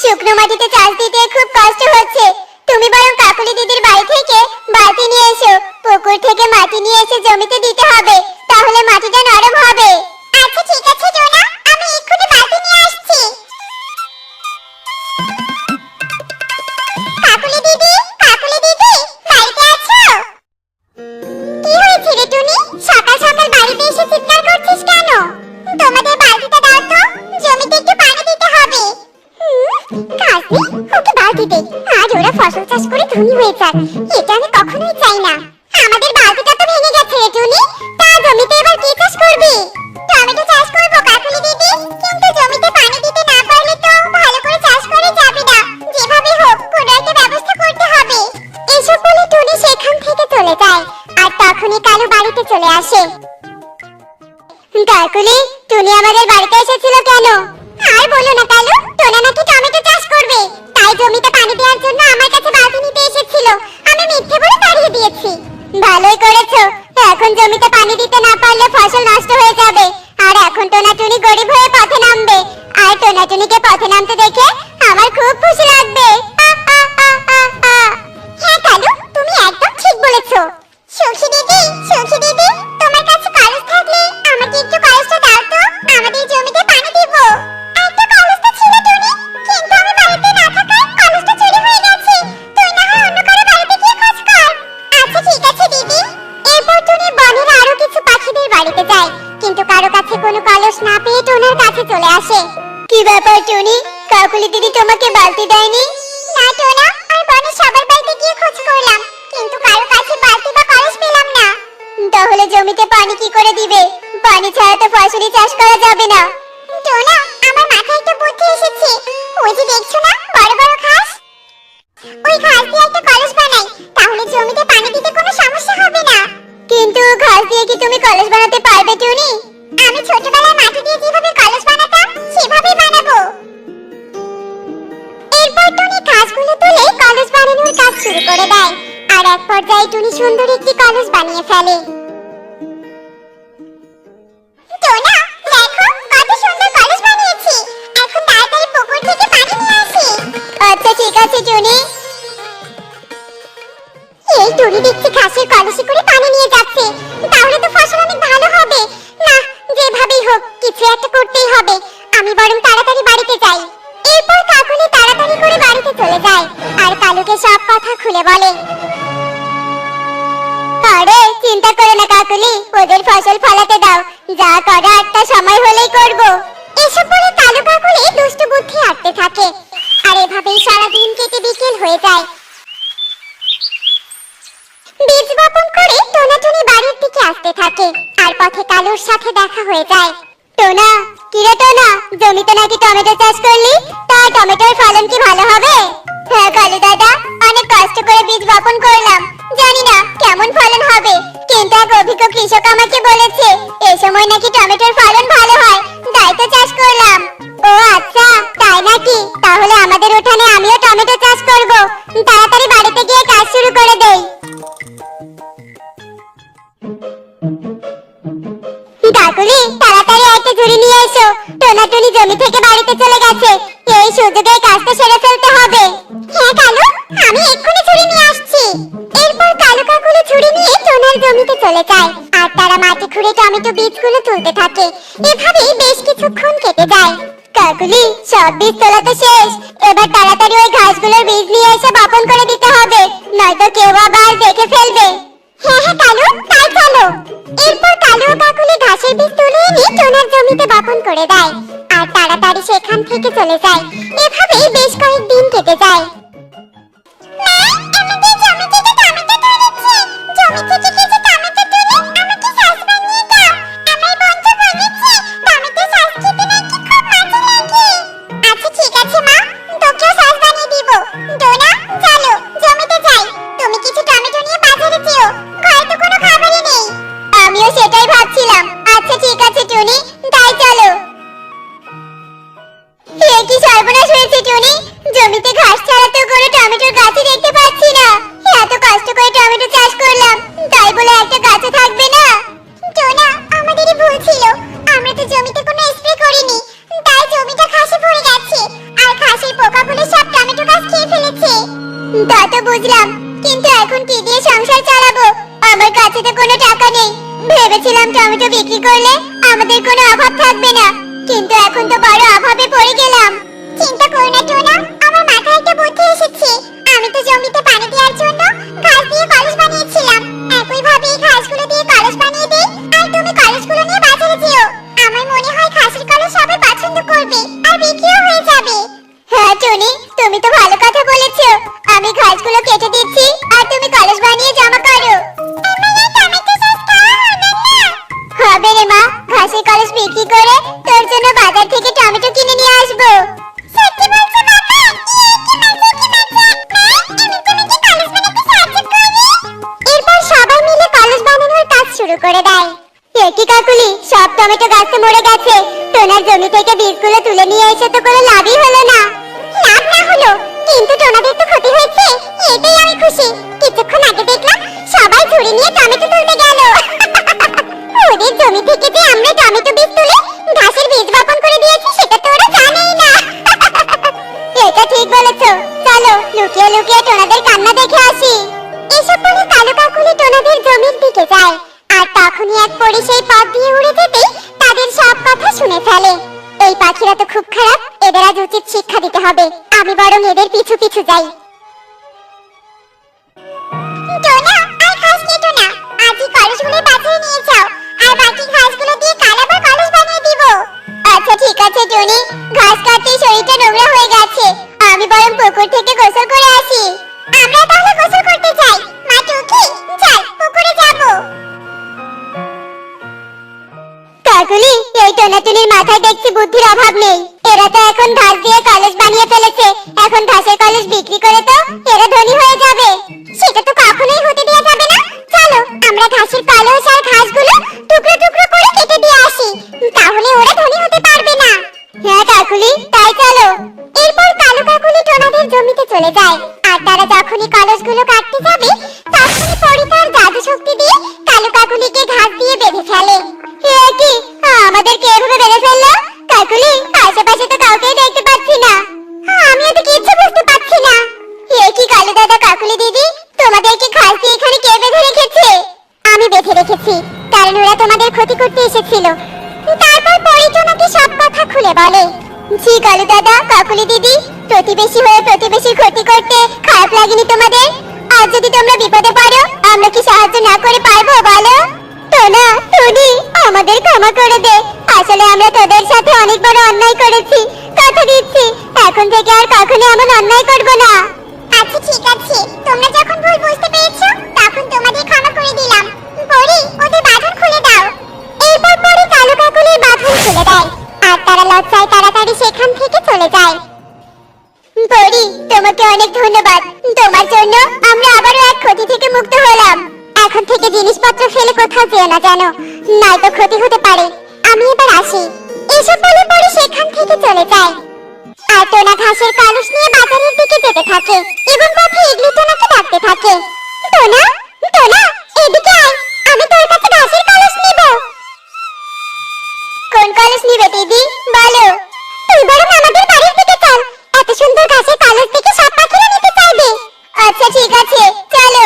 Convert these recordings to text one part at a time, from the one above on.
শুকনো মাটিতে চাষ দিতে খুব কষ্ট হচ্ছে। তুমি বরং কাকুলি দিদির বাড়ি থেকে বালতি নিয়ে এসো। পুকুর থেকে মাটি নিয়ে এসে জমিতে দিতে হবে, তাহলে মাটিটা নরম হবে। আচ্ছা ঠিক আছে টোনা, আমি এক্ষুনি বালতি নিয়ে আসছি। কাকুলি দিদি, কাকুলি দিদি, বাড়িতে আছো? কি হয়েছে রে টুনি? সকাল সকাল বাড়িতে এসে চিৎকার করছিস কেন? তোমাদের বালতিটা দাও তো, জমিতে একটু পানি দিতে হবে। কাজী, ওকে বালতি দে, আজ ওরা ফসল চাষ করে ধনী হয়ে যাক, এটা আমি কখনোই চাই না। আমাদের বালতিটা তো ভেঙে গেছে রে টুনি, তা জমিতে এবার কি চাষ করবি? টমেটো চাষ করব কাকুলি দিদি, কিন্তু জমিতে পানি দিতে না পারলে তো ভালো করে চাষ করে যাবে না। যেভাবে হোক কোনো একটা ব্যবস্থা করতে হবে। এসব বলে টুনি সেখান থেকে চলে যায়, আর তখনই কালু বাড়িতে চলে আসে। কাকুলি, টুনি আমাদের বাড়িতে এসেছিল কেন? আর বলো না কালু, টোনা নাকি টমেটো চাষ করবে, তাই জমিতে পানি দেওয়ার জন্য আমার কাছে বালতি নিতে এসেছিল। আমি মিথ্যে বলে তাড়িয়ে দিয়েছি। ভালোই করেছো, এখন জমিতে পানি দিতে না পারলে ফসল নষ্ট হয়ে যাবে, আর এখন টোনা টুনি গরিব হয়ে পথে নামবে। আর টোনা টুনিকে পথে নামতে দেখে আমার খুব খুশি লাগবে। হ্যাঁ কালু, তুমি একদম ঠিক বলেছো। সুখী দিদি, সুখী দিদি, তোমার কাছে কলস থাকলে আমাকে একটু কলসটা দাও তো, আমাদের জমিতে পানি দেব। একটা কলস তো ছিল টুনি, কিন্তু আমি বাড়িতে না থাকায় কলসটা চুরি হয়ে গেছে। তুই না হয় অন্য কারো বাড়িতে গিয়ে খোঁজ কর। আচ্ছা ঠিক আছে দিদি। এরপর টুনি বনের আরো কিছু পাখিদের বাড়িতে যায়, কিন্তু কারো কাছে কোনো কলস না পেয়ে টোনার কাছে চলে আসে। কি ব্যাপার টুনি, কাকুলি দিদি তোমাকে বালতি দেয়নি? না টোনা, আর বনের সবার বাড়িতে গিয়ে খোঁজ করলাম, কিন্তু কারো কাছে বালতি বা কলস পেলাম না। তাহলে জমিতে পানি কি করে দিবে? পানি ছাড়া তো ফসলি চাষ করা যাবে না। টোনা, আমার মাথায় একটা বুদ্ধি এসেছে। ওই যে দেখছো না বড় বড় ঘাস, ওই ঘাস দিয়ে একটা কলস বানাই, তাহলে জমিতে পানি দিতে কোনো সমস্যা হবে না। কিন্তু ঘাস দিয়ে কি তুমি কলস বানাতে পারবে টুনি? আমি ছোটবেলায় মাটি দিয়ে যেভাবে কলস বানাতাম সেভাবেই বানাবো। এরপর টুনি ঘাসগুলো তুলে কলস বানানোর কাজ শুরু করে দেয়, আর এক পর্যায়ে টুনি সুন্দর একটি কলস বানিয়ে ফেলে। টোনা, দেখো কত সুন্দর কলস বানিয়েছি, এখন তাড়াতাড়ি পুকুর থেকে পানি নিয়ে আসি। আচ্ছা ঠিক আছে টুনি। এই টুনি দেখছি ঘাসের কলসে করে পানি নিয়ে যাচ্ছে, তাহলে তো ফসল অনেক ভালো হবে। না, যেভাবেই হোক কিছু একটা করতেই হবে। আমি বরং তাড়াতাড়ি বাড়িতে যাই। এরপর কাকুলি তাড়াতাড়ি করে বাড়িতে চলে যায়, আর কালুকে সব কথা খুলে বলে। আরে চিন্তা করো না কাকুলি, ওদের ফসল ফলাতে দাও, যা করার একটা সময় হলেই করব। এসব বলে কালু কাকুলি দুষ্ট বুদ্ধি আঁটতে থাকে, আর এভাবেই সারাদিন কেটে বিকেল হয়ে যায়। বীজ বপন করে টোনা টুনি বাড়ির দিকে আসতে থাকে, আর পথে কালুর সাথে দেখা হয়ে যায়। টোনা, কিরে টোনা, জমিতে নাকি টমেটো চাষ করলি, তা টমেটোর ফলন কি ভালো হবে? হ্যাঁ কালু দাদা, অনেক কষ্ট করে বীজ বপন করলাম, জানি না কেমন ফলন হবে, কিন্তু এক অভিজ্ঞ কৃষক আমাকে বলেছে এই সময় নাকি টমেটোর ফলন ভালো হয়, তাই তো চাষ করলাম। ও আচ্ছা, তাই নাকি? তাহলে আমাদের উঠানে আমিও টমেটো চাষ করব, তাড়াতাড়ি বাড়িতে গিয়ে কাজ শুরু করে দেই। কাকুলি, তাড়াতাড়ি একটা ঝুড়ি নিয়ে এসো, টোনা টুনি জমি থেকে বাড়িতে চলে গেছে, এই সুযোগে কাজটা সেরে ফেলতে হবে। হ্যাঁ কালু, আমি এক্ষুনি ঝুড়ি নিয়ে আসছি। এরপর কালু কাকুলি ঝুড়ি নিয়ে টোনার জমিতে চলে যায়, আর তারা মাটি খুঁড়ে টমেটো বীজগুলো তুলতে থাকে। এভাবেই বেশ কিছুক্ষণ কেটে যায়। কাকুলি, সব বীজ তোলা তো শেষ, এবার তাড়াতাড়ি ওই ঘাসগুলোর বীজ নিয়ে এসে বপন করে দিতে হবে, নয়তো কেউ আবার দেখে ফেলবে। হ্যাঁ হ্যাঁ কালু, তাই চলো। এরপর কালু ও কাকুলি ঘাসের বীজ তুলে এনে টোনার জমিতে বপন করে দেয়, আর তাড়াতাড়ি সেখান থেকে চলে যায়। এভাবেই বেশ কয়েকদিন কেটে যায়। আচ্ছা ঠিক আছে মা, তোকেও সাজ বানিয়ে দিব। ডোনা, চলো জমিতে যাই, তুমি কিছু টমেটো নিয়ে বাজারে যেও, ঘরে তো কোনো খাবারই নেই। আমিও সেটাই ভাবছিলাম। আচ্ছা ঠিক আছে টুনি, তাই চলো। কি সর্বনাশ হয়েছে টুনি, জমিতে ঘাস ছাড়া তো কোনো টমেটোর গাছই দেখতে পাচ্ছি না। এত কষ্ট করে টমেটো চাষ করলাম, তাই বলে একটা গাছও থাকবে না? টোনা, আমাদেরই ভুল ছিল, আমরা তো জমিতে কোনো স্প্রে করিনি, তাই জমিটা ঘাসে ভরে গেছে, আর ঘাসের পোকাগুলো তো বুঝলাম, কিন্তু এখন কি দিয়ে সংসার চালাবো? আমার কাছে তো কোনো টাকা নেই। ভেবেছিলাম টমেটো বিক্রি করলে আমাদের কোনো অভাব থাকবে না, কিন্তু এখন তো বড় অভাবে পড়ে গেলাম। চিন্তা করো না টোনা, আমার মাথায় একটা বুদ্ধি এসেছে। আমি তো জমিতে পানি দেওয়ার জন্য ঘাস দিয়ে কলস বানিয়েছিলাম। একই ভাবে এই ঘাসগুলো দিয়ে কলস বানিয়ে দেই, আর তুমি কলসগুলো নিয়ে বাজারে যেও। আমার মনে হয় ঘাসের কলস সবাই পছন্দ করবে আর বিক্রিও হয়ে যাবে। হ্যাঁ টনি, তুমি তো ভালো কথা বলেছো। আমি ঘাসগুলো কেটে দিচ্ছি আর তুমি কলস বানিয়ে জমা করো। হবে রে মা, ঘাসের কলস বিক্রি করে তোর জন্য বাজার থেকে টমেটো কিনে নিয়ে আসবো। সত্যি বলছো মামা? এরপর সবাই মিলে কলস বানানোর কাজ শুরু করে দেয়। কি কাকুলি, সব টমেটো গাছে মরে গেছে। টোনার জমি থেকে বীজগুলো তুলে নিয়ে এসে তো কোনো লাভই হলো না। লাভ না হলো, কিন্তু টোনাদের তো ক্ষতি হয়েছে, এটাই আমি খুশি। কিছুক্ষণ আগে দেখলাম সবাই ঝুড়ি নিয়ে টমেটো তুলতে গেল। ওদের জমি থেকে যে আমরা টমেটো বীজ তুলে ঘাসের বীজ বপন করে দিয়েছি সেটা তো ওরা জানেই না। এটা ঠিক বলেছো, চলো লুকিয়ে লুকিয়ে টোনাদের কান্না দেখে আসি। এসব বলে কালু কাকুলি টোনাদের জমির দিকে যায়, আর তখনই এক পরী সেই পথ দিয়ে উড়ে যেতেই তাদের সব কথা শুনে ফেলে। এই পাখিরা তো খুব খারাপ, এদের আজ উচিত শিক্ষা দিতে হবে। আমি বরং এদের পিছু পিছু যাই। টোনা, আর ঘাস কেটো না, আজই কলসগুলো বাজারে নিয়ে যাও, আর বাকি ঘাসগুলো দিয়ে কাল আবার কলস বানিয়ে দিব। আচ্ছা ঠিক আছে টনি, ঘাস কাটতে শরীরটা নোংরা হয়ে গেছে, আমি বরং পুকুর থেকে গোসল করে আসি। আমরা তাহলে গোসল করতে যাই। মা টুকি, চল পুকুরে যাব। কাকুলি, এই টোনাটুনির মাথায় দেখছি বুদ্ধির অভাব নেই। এরা তো এখন ঘাস দিয়ে কলস বানিয়ে ফেলেছে, এখন ঘাসের কলস বিক্রি করে তো এরা ধনী হয়ে যাবে। সেটা তো কখনোই হতে দেওয়া যাবে না। চলো আমরা ঘাসের কলস আর ঘাসগুলো টুকরো টুকরো করে কেটে দিয়ে আসি, তাহলে ওরা ধনী হতে পারবে না। হ্যাঁ কাকুলি, তাই চলো। এরপর কালু কাকুলি টোনাদের জমিতে চলে যায়, আর তারা যখনই কলসগুলো কাটতে যাবে তখনই পরি তার জাদু শক্তি দিয়ে কালু কাকুলিকে ঘাস দিয়ে বেঁধে ফেলে। কি আমাদেরকে এভাবে বেঁধে ফেললো? কাকুলি, আশেপাশে তো কাউকেই দেখতে পাচ্ছি না। আমিও তো কিছু বুঝতে পারছি না। কি কালু দাদা, কাকুলি দিদি, তোমাদেরকে ঘাস দিয়ে এখানে কে বেঁধে রেখেছে? আমি বেঁধে রেখেছি, কারণ ওরা তোমাদের ক্ষতি করতে এসেছিল। তারপর পরি তোমাকে সব কথা খুলে বলে। জি কালু দাদা, কাকুলি দিদি, প্রতিবেশী হয়ে প্রতিবেশীর ক্ষতি করতে খারাপ লাগেনি তোমাদের? আজ যদি তোমরা বিপদে পড়ো, আমরা কি সাহায্য না করে পারবো বলো? টোনা, টুনি, আমাদের ক্ষমা করে দে। আসলে আমরা তোদের সাথে অনেক বড় অন্যায় করেছি, কথা দিচ্ছি এখন থেকে আর কখনো এমন অন্যায় করব না। আচ্ছা ঠিক আছে, তোমরা যখন ভুল বুঝতে পেরেছো তখন তোমাদের ক্ষমা করে দিলাম। পরি, ওদের বাঁধন খুলে দাও। এরপর পরি কালু কাকুলির বাঁধন খুলে দেয়, আর তারা লজ্জায় তাড়াতাড়ি সেখান থেকে চলে যায়। পরি, তোমাকে অনেক ধন্যবাদ। তোমার জন্য আমরা আবারও এক ক্ষতি থেকে মুক্ত হলাম। এখন থেকে জিনিসপত্র ফেলে কোথাও যেও না জানো, নয়তো ক্ষতি হতে পারে। আমি এবার আসি। এসব বলে পরি সেখান থেকে চলে যায়। আর টোনা ঘাসের কলস নিয়ে বাজারের দিকে যেতে থাকে এবং পথে ইগলি টোনাকে ডাকতে থাকে। টোনা, টোনা, এদিকে আয়, আমি তোর কাছে ঘাসের কলস নিব। কোন কলস নিবে দিদি, বলো? তুই বরং আমাদের বাড়ির দিকে চল, এত সুন্দর ঘাসের কলস দেখে সব পাখিরা নিতে চাইবে। আচ্ছা ঠিক আছে, চলো।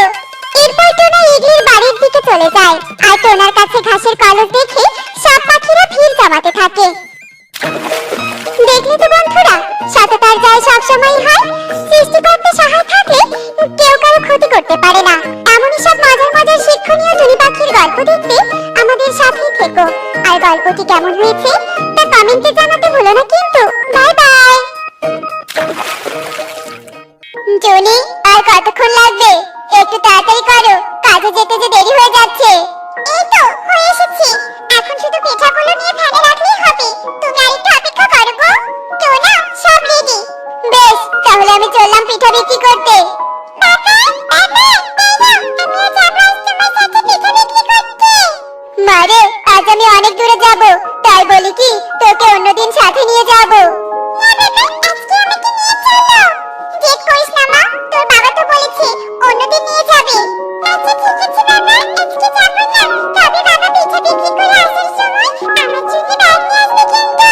এরপর টোনা ইগলির বাড়ির দিকে চলে যায়, আর টোনার কাছে ঘাসের কলস দেখে সব পাখিরা ভিড় জমাতে থাকে। দেখলে তো বন্ধুরা, সততার জয় সবসময় হয়। সৃষ্টিকর্তা সহায় থাকলে কেউ কারো ক্ষতি করতে পারে না। এমনই সব মজার মজার শিক্ষণীয় টুনি পাখির গল্প দেখতে আমাদের সাথেই থেকো। আর গল্পটি কেমন হয়েছে তা কমেন্টে জানাতে ভুলো না কিন্তু। Bye bye. টুনি, আর কতক্ষণ লাগবে? একটু তাড়াতাড়ি করো, কাজে যেতে যে দেরি হয়ে যাচ্ছে। এই তো হয়ে এসেছি, এখন শুধু পিঠাগুলো নিয়ে ফ্যানে রাখলেই হবে। তুমি আরেকটু অপেক্ষা করো গো। টোনা, সব রেডি। বেশ, তাহলে আমি চললাম পিঠা বিক্রি করতে। বাবা, বাবা, আমিও যাব তোমার সাথে পিঠা বিক্রি করতে। মারে, আজ আমি অনেক দূরে যাব, তাই বলি কি তোকে অন্যদিন সাথে নিয়ে যাব। না বাবা, আজকে আমাকে নিয়ে চলো। জেদ করিস না মা, তোর বাবা তো বলেছে অন্যদিন নিয়ে যাবে। আচ্ছা ঠিক আছে বাবা, আজকে যাব না, তবে বাবা পিঠা বিক্রি করে আসার সময় আমার জন্য ব্যাগ নিয়ে আসবে কিন্তু।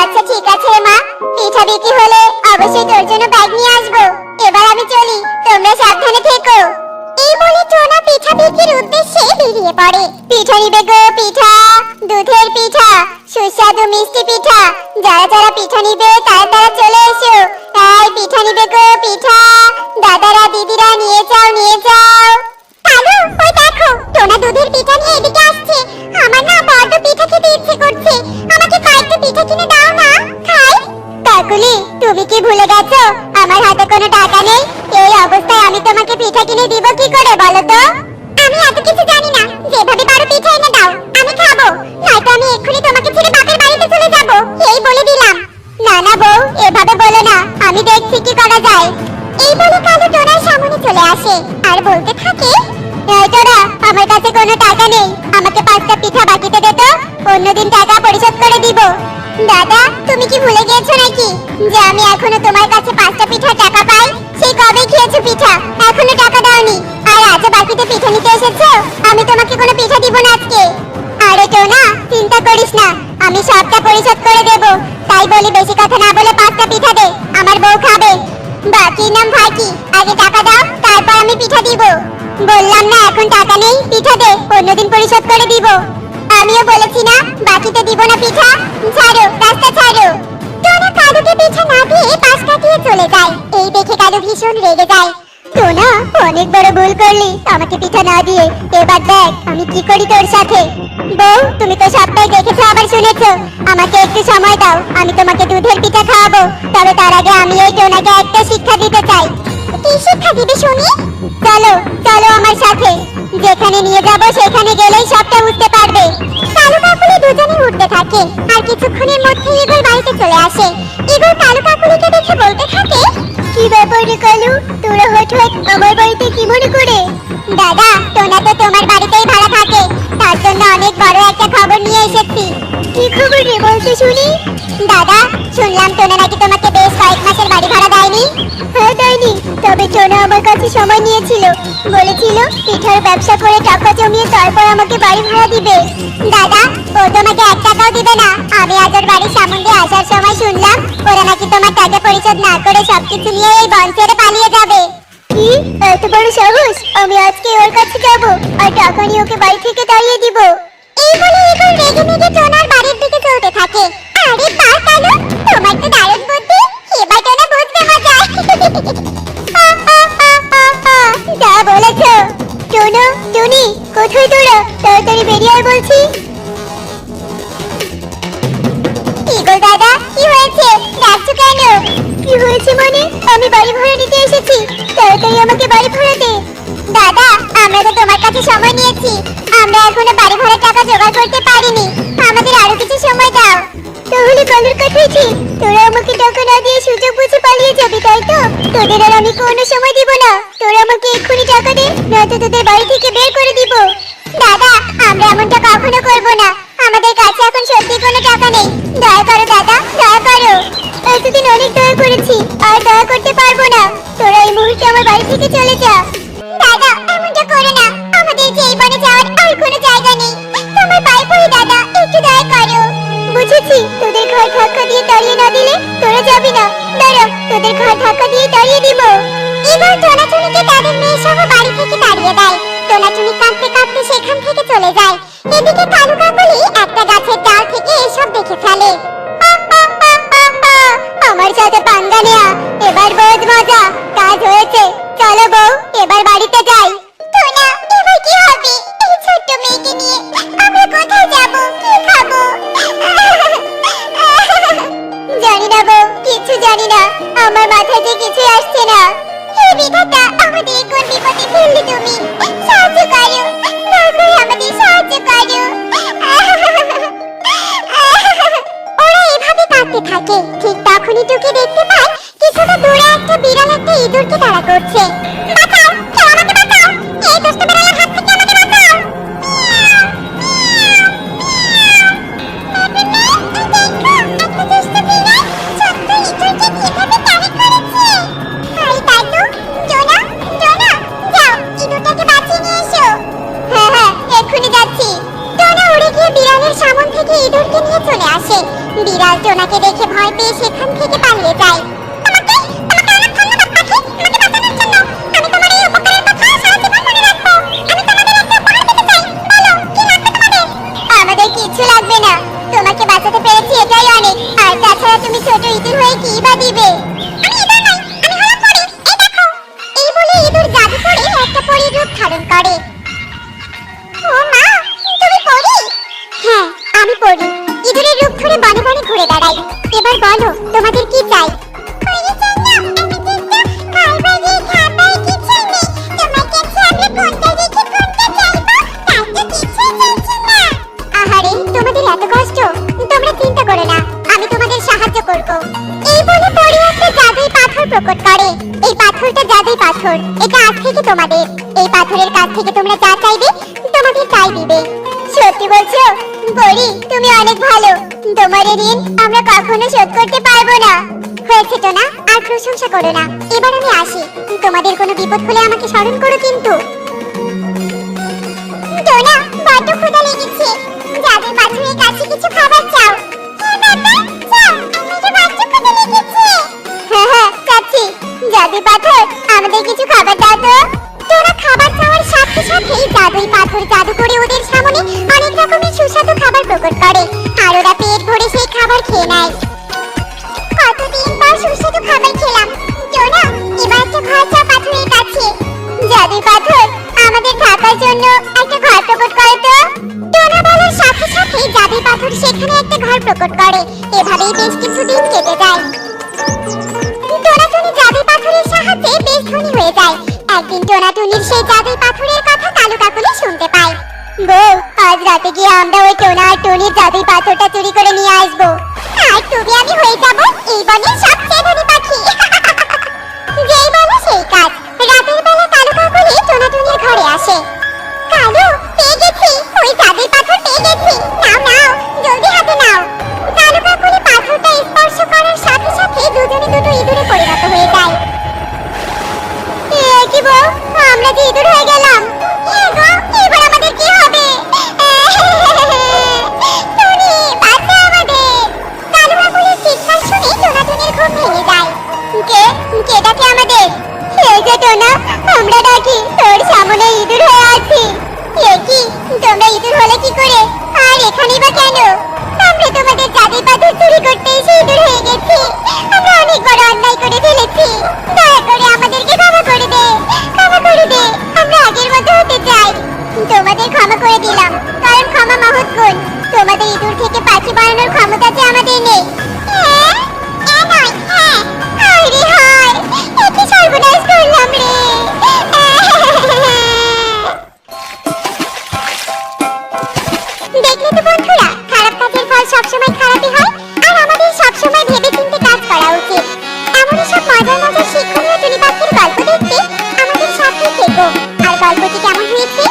আচ্ছা ঠিক আছে মা, পিঠা বিক্রি হলে অবশ্যই তোর জন্য ব্যাগ নিয়ে আসবো। এবার আমি চলি, তোমরা সাবধানে থেকো। এই বলে টোনা পিঠা বিক্রির উদ্দেশ্যে বেরিয়ে পড়ে। পিঠা নিবে গো পিঠা, দুধের পিঠা, সুস্বাদু মিষ্টি পিঠা। যারা যারা পিঠা নিবে তারা তারা চলে এসো। এই পিঠা নিবে গো পিঠা, দাদারা দিদিরা নিয়ে যাও নিয়ে যাও। কালু ওই দেখো টোনা দুধের পিঠা নিয়ে এদিকে আসছে। আমার না বড় পিঠা খেতে ইচ্ছে করছে, আমাকে কয়েকটা পিঠা কিনে দাও না, খাই। কাকুলি তুমি কি ভুলে গেছো আমার হাতে কোনো টাকা নেই? এই অবস্থায় আমি তোমাকে পিঠা কিনে দিব কি করে বলো তো? আমি এত কিছু জানি না, যেভাবে পারো পিঠা এনে দাও, আমি খাবো, নয়তো আমি এক্ষুনি তোমাকে ছেড়ে বাপের বাড়িতে চলে যাব, এই বলে দিলাম। না না বউ, এভাবে বলো না, আমি দেখছি কি করা যায়। এই বলে কালু টোনার সামনে চলে আসে আর বলতে থাকে, এই টোনা আমার কাছে কোনো টাকা নেই, আমাকে 5টা পিঠা বাকিতে দে তো, অন্যদিন টাকা পরিশোধ করে দিব। দাদা তুমি কি ভুলে গিয়েছো নাকি যে আমি এখনো তোমার কাছে 5টা পিঠা টাকা পাই? সেই কবে খেয়েছো পিঠা, এখনো টাকা দাওনি, আর আজ বাকিতে পিঠা নিতে এসেছো? আমি তোমাকে কোনো পিঠা দিব না আজকে। আরে টোনা চিন্তা করিস না, আমি সবটা পরিশোধ করে দেব, তাই বলি বেশি কথা না বলে 5টা পিঠা দে, আমার বউ খাবে। বাকি নাম ফাঁকি, আগে টাকা দাও তারপর আমি পিঠা দিব। বললাম না এখন টাকা নেই, পিঠা দে, অন্যদিন পরিশোধ করে দিব। আমিও বলেছি না বাকিতে দিব না পিঠা, ছাড়ো রাস্তা ছাড়ো। টোনা কালুকে পিঠা না দিয়ে পাশ কাটিয়ে চলে যায়। এই দেখে কালু ভীষণ রেগে যায়। টোনা অনেক বড় ভুল করলি আমাকে পিঠা না দিয়ে, এবার দেখ আমি কি করি তোর সাথে। বউ তুমি তো সবটাই দেখেছো আবার শুনেছো, আমাকে একটু সময় দাও, আমি তোমাকে দুধের পিঠা খাওয়াবো, তবে তার আগে আমি এই টোনাকে একটা শিক্ষা দিতে চাই। কি শিক্ষা দিবে শুনি? চলো চলো আমার সাথে, যেখানে নিয়ে যাব সেখানে গেলেই সবটা বুঝতে পারবে। কালু কাকুলি দুজনে উঠতে থাকে আর কিছুক্ষণের মধ্যে ইগল বাড়িতে চলে আসে। ইগল কালু কাকুলিকে দেখে বলতে থাকে, কি ব্যাপার রে কালু, তোরা হঠাৎ আমার বাড়িতে কি মনে করে? দাদা টোনা তো তোমার বাড়িতেই ভাড়া থাকে, তার জন্য অনেক বড় একটা খবর নিয়ে এসেছি। কি খবর রে বলতে শুনি? দাদা শুনলাম টোনা নাকি তোমাকে বেশ কয়েক মাসের বাড়ি ভাড়া দেয়নি। হ্যাঁ দেয়নি, তবে টোনা আমার কাছে সময় নিয়েছিল, বলেছিল পিঠার ব্যবসা করে টাকা জমিয়ে তারপর আমাকে বাড়ি ভাড়া দিবে। দাদা ও তোমাকে 1 টাকাও দিবে না, আমি আজ ওর বাড়ির সামনে দিয়ে আসার সময় শুনলাম ওরা নাকি তোমার টাকা পরিশোধ না করে সবকিছু নিয়ে এই বন ছেড়ে পালিয়ে যাবে। কি এত বড় সাহস, আমি আজকে ওর কাছে যাব আর টাকা নিয়ে ওকে বাড়ি থেকে তাড়িয়ে দিব। এই বলে ইগল রেগে মেগে টোনার বাড়ির দিকে চলতে থাকে। আরে বাহ কালু, তোমার তো দারুণ বুদ্ধি, এবার টোনা বুঝবে মজা। যা বলেছো। টোনা টুনি কোথায় তোরা, তাড়াতাড়ি বেরিয়ে আয় বলছি। ইগল দাদা কি হয়েছে, ডাকছো কেন? কি হয়েছে মানে, আমি বাড়ি ভাড়া নিতে এসেছি, তাড়াতাড়ি আমাকে বাড়ি ভাড়া দে। দাদা আমরা তো তোমার কাছে সময় নিয়েছি, আমরা এখনো বাড়ি ভাড়ার টাকা জোগাড় করতে পারিনি, আমাদের আরো কিছু সময় দাও। তাহলে কালুর কথাই ঠিক, তোরা আমাকে টাকা না দিয়ে সুযোগ বুঝে পালিয়ে যাবি তাই তো? তোদের আর আমি কোনো সময় দিব না, তোরা আমাকে এক্ষুনি টাকা দে, নয়তো তোদের বাড়ি থেকে বের করে দিব। দাদা আমরা এমনটা কখনো করব না, আমাদের কাছে এখন সত্যি কোনো টাকা নেই, দয়া করো দাদা দয়া করো। এতদিন অনেক দয়া করেছি, আর দয়া করতে পারবো না, তোরা এই মুহূর্তে আমার বাড়ি থেকে চলে যা। দাদা এমনটা করো না, আমাদের যে এই বনে যাওয়ার আর কোনো জায়গা নেই, তোমার পায়ে পড়ি দাদা, একটু দয়া করো। বুঝেছি, তোদের ঘর ধাক্কা দিয়ে তাড়িয়ে না দিলে তোরা যাবি না, দাঁড়া তোদের ঘর ধাক্কা দিয়ে তাড়িয়ে দিব। এবার টোনা টুনিকে তাদের মেয়ে সহ বাড়ি থেকে তাড়িয়ে দেয়। টোনা টুনি কাঁদতে কাঁদতে সেখান থেকে চলে যায়। এদিকে কালু কাকলি একটা গাছের ডাল থেকে এসব দেখে ফেলে। আমার সাথে পাঙ্গা নেয়া, এবার বোঝ মজা, কাজ হয়েছে, চলো বউ এবার বাড়িতে যাই। টোনা এবার কি হবে, এই ছোট্ট মেয়েকে নিয়ে আমরা কোথায় যাব, কি খাবো? জানি না বউ, কিছু জানি না, আমার মাথায় যে কিছু আসছে না। হে বিধাতা, আমাদের কোন বিপদে ফেললি তুমি, সাহায্য করো, দয়া করে আমাদের সাহায্য করো। ওরা এভাবে কাঁদতে থাকে, ঠিক তখনই টুকি দেখতে পায় কিছুটা দূরে একটা বিড়াল একটা ইঁদুরকে তাড়া করছে। বাঁচাও, কেউ আমাকে বাঁচাও, এই দুষ্ট বিড়ালের হাত থেকে আমাকে বাঁচাও। বিড়াল টোনাকে দেখে ভয় পেয়ে সেখান থেকে পালিয়ে যায়। তোমাকে অনেক ধন্যবাদ পাখি, আমাকে বাঁচানোর জন্য। আমি এটাই অনেক। আর তাছাড়া তুমি ছোট ইঁদুর হয়ে কি বা দিবে? আমি ইঁদুর নই, আমি হলাম পরী। এই দেখো। এই বলে ইঁদুর জাদু করে একটা পরীর রূপ ধারণ করে। ও মা, তুমি পরী? হ্যাঁ, আমি পরী। ইঁদুরের রূপ ধরে বনে বনে ঘুরে বেড়াই। এবার বলো, তোমাদের কি চাই? আহারে, তোমাদের এত কষ্ট? তোমরা চিন্তা করো না, আমি তোমাদের সাহায্য করব। এই বলে পরী একটা জাদুই পাথর প্রকট করে। এই পাথরটা জাদুই পাথর। এটা আজ থেকে তোমাদের। এই পাথরের কাছ থেকে তোমরা যা চাইবে তোমাদের তাই দিবে। সত্যি বলছো? পরী, তুমি অনেক ভালো। তোমার এই ঋণ আমরা কখনো শোধ করতে পারবো না। হয়েছে তো না, আর প্রশংসা করো না। এবার আমি আসি। তোমাদের কোনো বিপদ হলে আমাকে স্মরণ করো কিন্তু। টোনা, বড্ড ক্ষুধা লেগেছে। জাদুর পাথরের কাছে কিছু খাবার চাও। হ্যাঁ বাবা, চাও। আমারও বড্ড ক্ষুধা লেগেছে। হ্যাঁ হ্যাঁ, চাচ্ছি। জাদুর পাথর, আমাদের কিছু খাবার দাও তো। টোনা খাবার চাওয়ার সাথে সাথেই জাদুই পাথর জাদু করে ওদের সামনে অনেক রকমের সুস্বাদু খাবার প্রকট করে। আর ওরা পেট ভরে সেই খাবার খেয়ে নেয়। কতদিন পর সুস্বাদু খাবার খেলাম। টোনা, এবার একটা ঘর চাও পাথরের কাছে। জাদুই পাথর, আমাদের থাকার জন্য একটা ঘর প্রকট করো তো। টোনা বলার সাথে সাথে জাদুই পাথর সেখানে একটা ঘর প্রকট করে। এভাবেই বেশ কিছুদিন কেটে যায়। টোনা টুনি জাদুই পাথরের সাহায্যে বেশ ধনী হয়ে যায়। একদিন টোনা টুনির সেই জাদুই পাথরের কথা কালু কাকুলি শুনতে পায়। বউ, আজ রাতে গিয়ে আমরা ওই টোনা আর টুনির জাদুই পাথরটা চুরি করে নিয়ে আসবো। আর তুমি আমি হয়ে যাবো এই বনের সবচেয়ে ধনী পাখি। যেই বলে সেই কাজ। রাতের বেলা কালু কাকুলি টোনা টুনির ঘরে আসে। কালু, পেয়ে গেছি, ওই জাদুই পাথর পেয়ে গেছি। নাও নাও, জলদি হাতে নাও। কালু কাকুলি পাথরটা স্পর্শ করার সাথে সাথে দুজনে দুটো ইঁদুরে পরিণত হয়ে যায়। কি বউ, আমরা যে ইঁদুর হয়ে গেলাম। এবার আমাদের কি হবে? টুনি, বাঁচাও আমাদের। কালু কাকুলির চিৎকার শুনে টোনা টুনির ঘুম ভেঙে যায়। কে ডাকে আমাদের? এই যে টোনা, আমরা ডাকি, তোর সামনে ইঁদুর হয়ে আছি। এ কি, তোমরা ইঁদুর হলে কি করে? আর এখানেই বা কেন? আমরা তোমাদের জাদুই পাথর চুরি করতে এসে ইঁদুর হয়ে গেছি। আমরা অনেক বড় অন্যায় করে ফেলেছি। দয়া করে আমাদেরকে ক্ষমা করে দে, ক্ষমা করে দে। আমরা আগের মতো হতে চাই। তোমাদের ক্ষমা করে দিলাম, কারণ ক্ষমা মহৎ গুণ। তোমাদের ইঁদুর থেকে পাখি বানানোর ক্ষমতা যে আমাদের নেই। সর্বনাশ করলাম রে। দেখলে তো বন্ধুরা, খারাপ কাজের ফল সবসময় খারাপই হয়। আর আমাদের সবসময় ভেবেচিন্তে কাজ করা উচিত। এমনই সব মজার মজার শিক্ষণীয় টুনি পাখির গল্প দেখতে আমাদের সাথে থেকো। আর গল্পটি কেমন হয়েছে